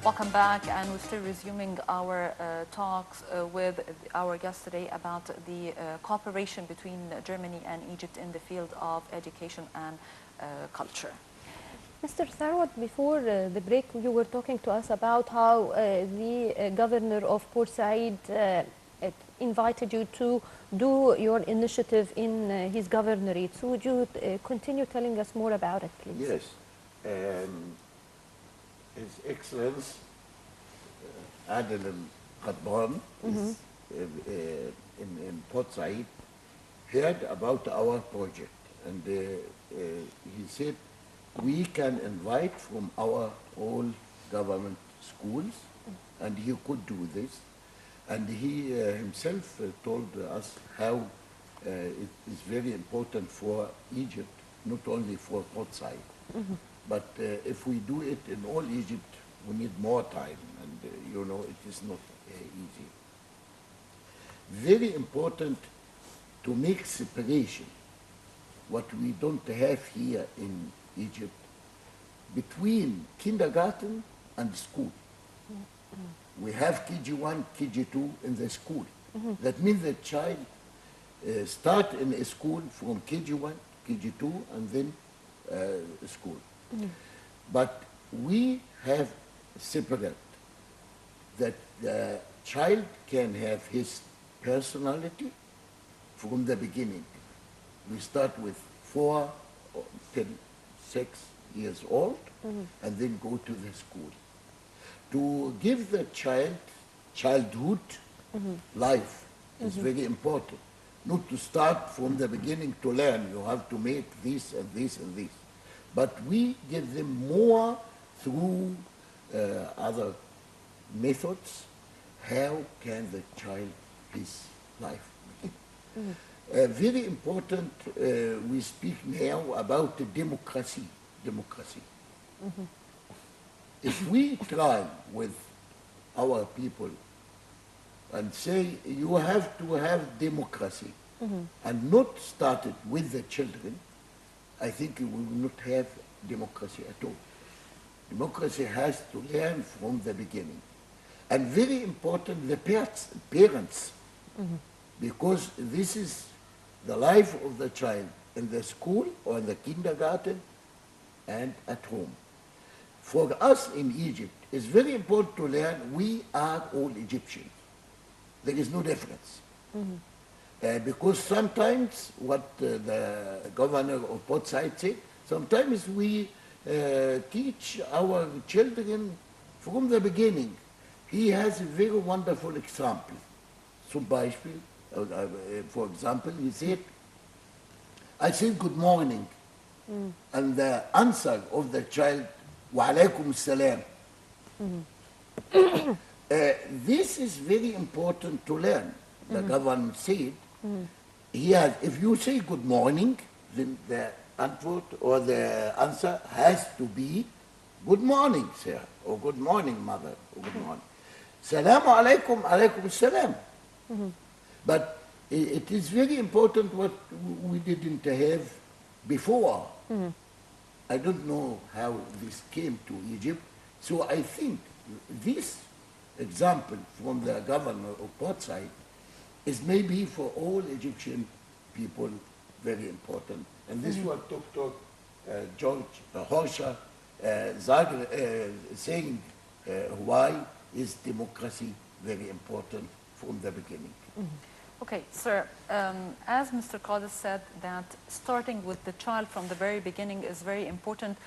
Welcome back, and we're still resuming our talks with our guest today about the cooperation between Germany and Egypt in the field of education and culture. Mr. Tharwat, before the break, you were talking to us about how the governor of Port Said invited you to do your initiative in his governorate. So would you continue telling us more about it, please? Yes. His Excellency Adel Qadban is in Port Said heard about our project, and he said we can invite from our all government schools, and he could do this. And he himself told us how it is very important for Egypt, not only for Port Said. But if we do it in all Egypt, we need more time, and you know, it is not easy. Very important to make separation, what we don't have here in Egypt, between kindergarten and school. We have KG1, KG2 in the school. That means the child start in a school from KG1, KG2, and then school. But we have separate, that the child can have his personality from the beginning. We start with 4 till 6 years old, and then go to the school. To give the child childhood life is very important. Not to start from the beginning to learn. You have to make this and this and this. But we give them more through other methods. How can the child his life begin? Very important, we speak now about the democracy. If we try with our people and say you have to have democracy and not start it with the children, I think we will not have democracy at all. Democracy has to learn from the beginning. And very important, the parents, because this is the life of the child in the school or in the kindergarten and at home. For us in Egypt, it's very important to learn we are all Egyptians. There is no difference. Because sometimes what the governor of Port Said said, sometimes we teach our children from the beginning. He has a very wonderful example. Zum Beispiel, for example, he said, I said good morning, and the answer of the child, wa alaikum salam. This is very important to learn. The government said, if you say good morning, then the antwort or the answer has to be good morning, sir, or good morning, mother, or good morning. Salamu alaikum, alaikum salam. But it is very important what we didn't have before. I don't know how this came to Egypt, so I think this example from the governor of Port Said is maybe for all Egyptian people very important. And this is what Dr. Georg Horcher saying why is democracy very important from the beginning. Okay, sir, as Mr. Qades said, that starting with the child from the very beginning is very important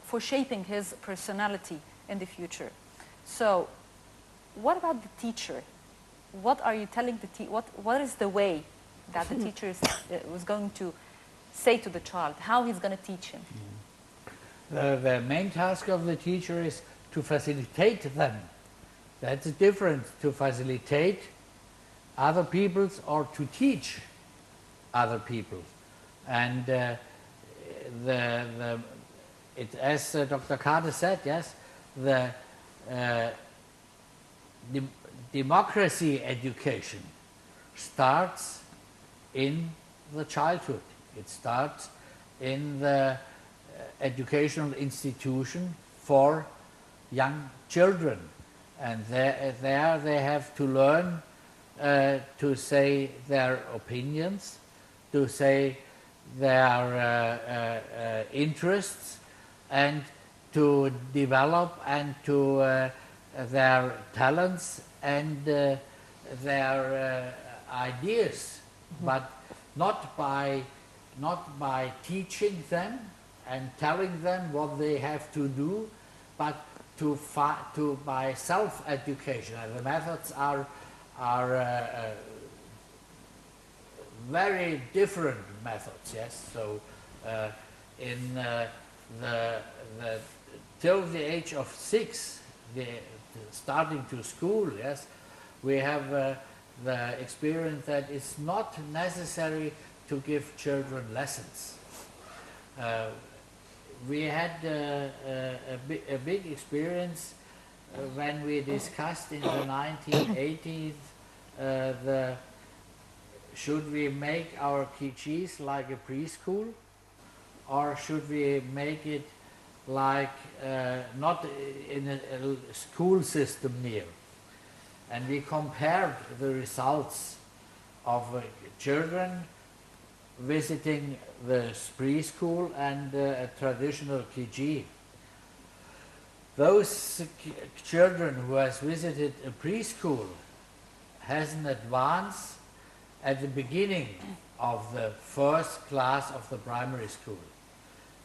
for shaping his personality in the future. So, what about the teacher? What are you telling the teacher? What is the way that the teacher was going to say to the child? How he's going to teach him? The main task of the teacher is to facilitate them. That's different to facilitate other people's or to teach other people. And as Dr. Qades said, yes, the democracy education starts in the childhood. It starts in the educational institution for young children. And there they have to learn to say their opinions, to say their interests, and to develop and to their talents and their ideas, but not by teaching them and telling them what they have to do, but by self-education. And the methods are very different methods. Yes, so in till the age of 6, starting to school, yes, we have the experience that it's not necessary to give children lessons. We had a big experience when we discussed in the 1980s should we make our Qades like a preschool, or should we make it like not in a school system near? And we compared the results of children visiting the preschool and a traditional Qades. Those children who has visited a preschool has an advance at the beginning of the first class of the primary school.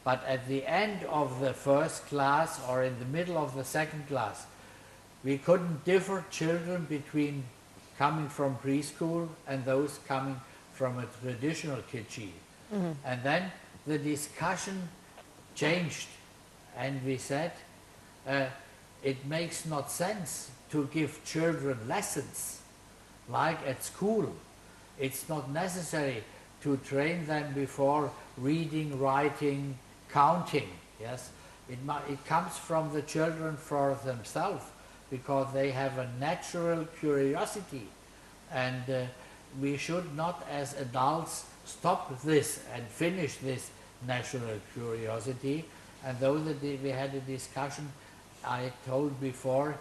But at the end of the first class or in the middle of the second class, we couldn't differ children between coming from preschool and those coming from a traditional Qades. And then the discussion changed, and we said it makes not sense to give children lessons like at school. It's not necessary to train them before reading, writing, counting. Yes, it comes from the children for themselves, because they have a natural curiosity, and we should not as adults stop this and finish this natural curiosity. And though we had a discussion, I told before,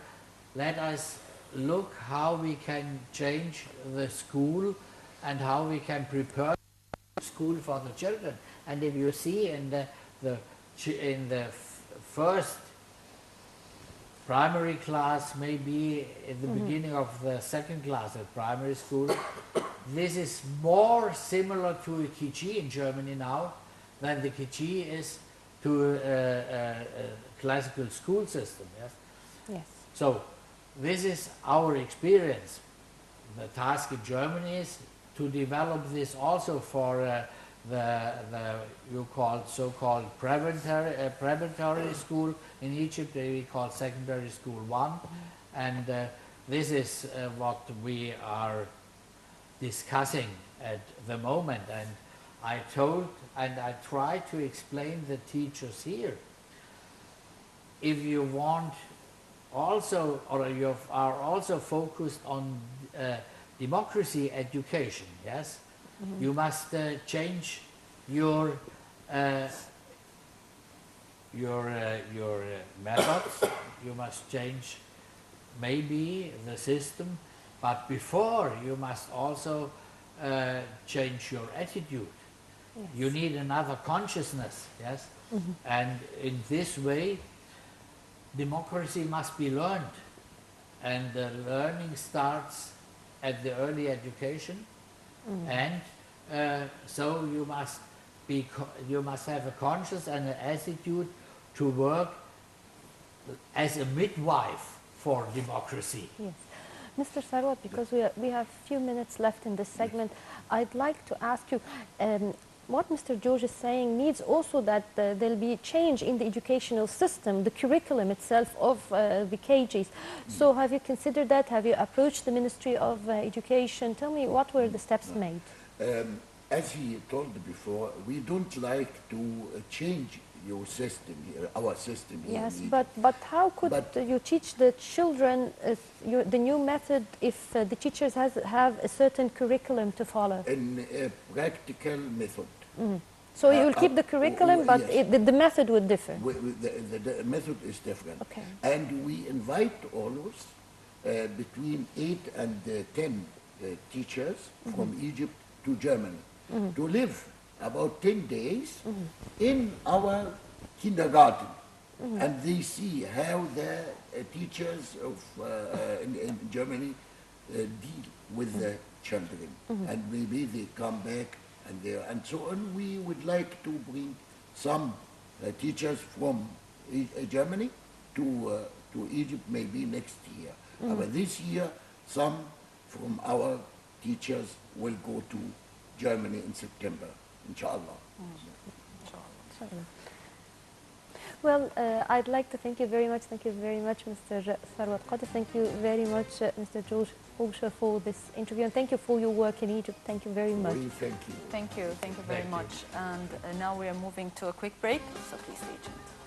let us look how we can change the school and how we can prepare school for the children. And if you see in the first primary class, maybe in the beginning of the second class at primary school, this is more similar to a Qades in Germany now than the Qades is to a classical school system. Yes. Yes. So this is our experience. The task in Germany is to develop this also for the so-called preparatory school in Egypt. We call secondary school 1, and this is what we are discussing at the moment. And I told and I try to explain the teachers here, if you want also, or you are also focused on democracy education, yes, you must change your methods. You must change maybe the system, but before you must also change your attitude. Yes. You need another consciousness, yes, and in this way democracy must be learned, and the learning starts at the early education. And so you must have a conscious and an attitude to work as a midwife for democracy. Yes. Mr. Tharwat, because we have a few minutes left in this segment, I'd like to ask you, what Mr. Georg is saying needs also that there'll be change in the educational system, the curriculum itself of the Qades. So have you considered that? Have you approached the Ministry of Education? Tell me, what were the steps made? As he told before, we don't like to change your system here, our system here. Yes, but how could you teach the children the new method if the teachers have a certain curriculum to follow? In a practical method. So you'll keep the curriculum, but yes. the method would differ. The method is different. Okay. And we invite always between 8 and 10 teachers from Egypt to Germany to live about 10 days in our kindergarten. And they see how the teachers of, in Germany deal with the children. And maybe they come back and so on. We would like to bring some teachers from Germany to Egypt maybe next year. But this year, some from our teachers will go to Germany in September, inshallah. Well, I'd like to thank you very much. Thank you very much, Mr. Tharwat Qades. Thank you very much, Mr. Georg Horcher, for this interview. And thank you for your work in Egypt. Thank you very much. Thank you. Thank you very much. And now we are moving to a quick break, so please stay tuned.